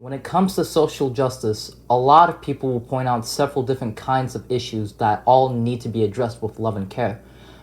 When it comes to social justice, a lot of people will point out several different kinds of issues that all need to be addressed with love and care.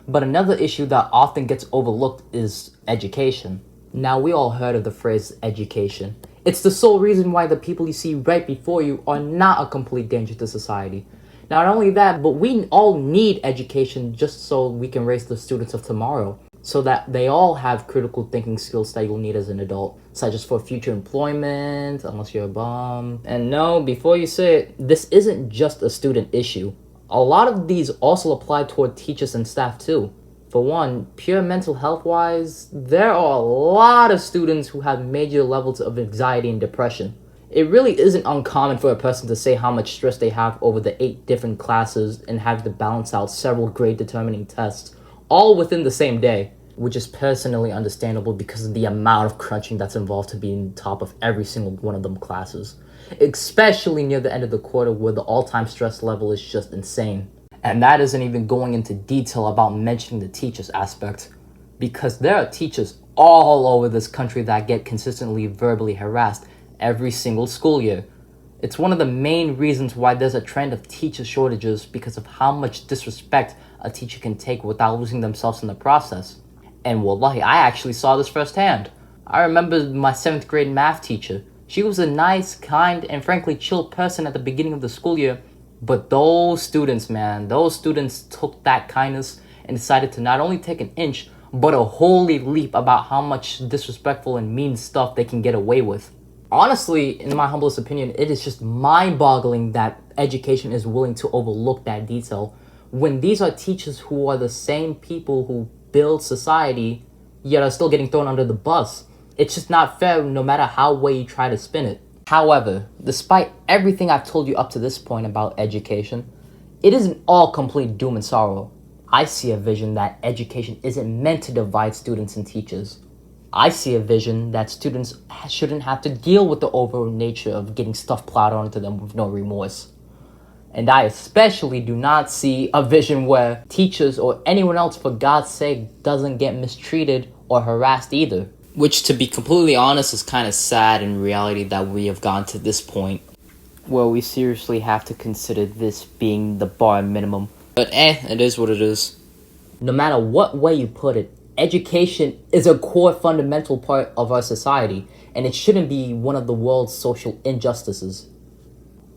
But another issue that often gets overlooked is education. Now, we all heard of the phrase education. It's the sole reason why the people you see right before you are not a complete danger to society. Not only that, but we all need education just so we can raise the students of tomorrow, so that they all have critical thinking skills that you'll need as an adult, such as for future employment, unless you're a bum. And no, before you say it, this isn't just a student issue. A lot of these also apply toward teachers and staff too. For one, pure mental health wise, there are a lot of students who have major levels of anxiety and depression. It really isn't uncommon for a person to say how much stress they have over the 8 different classes and have to balance out several grade determining tests, all within the same day, which is personally understandable because of the amount of crunching that's involved to be on top of every single one of them classes, especially near the end of the quarter where the all-time stress level is just insane. And that isn't even going into detail about mentioning the teachers aspect, because there are teachers all over this country that get consistently verbally harassed every single school year. It's one of the main reasons why there's a trend of teacher shortages, because of how much disrespect a teacher can take without losing themselves in the process. And wallahi, I actually saw this firsthand. I remember my 7th grade math teacher. She was a nice, kind, and frankly chill person at the beginning of the school year, but those students took that kindness and decided to not only take an inch, but a holy leap about how much disrespectful and mean stuff they can get away with. Honestly, in my humblest opinion, it is just mind-boggling that education is willing to overlook that detail when these are teachers who are the same people who build society, yet are still getting thrown under the bus. It's just not fair no matter how way you try to spin it. However, despite everything I've told you up to this point about education, it isn't all complete doom and sorrow. I see a vision that education isn't meant to divide students and teachers. I see a vision that students shouldn't have to deal with the overall nature of getting stuff plowed onto them with no remorse. And I especially do not see a vision where teachers or anyone else, for God's sake, doesn't get mistreated or harassed either. Which, to be completely honest, is kind of sad in reality that we have gone to this point where we seriously have to consider this being the bare minimum. But it is what it is. No matter what way you put it, education is a core fundamental part of our society, and it shouldn't be one of the world's social injustices.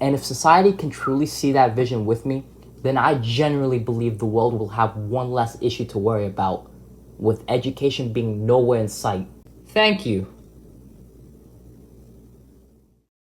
And if society can truly see that vision with me, then I genuinely believe the world will have one less issue to worry about, with education being nowhere in sight. Thank you.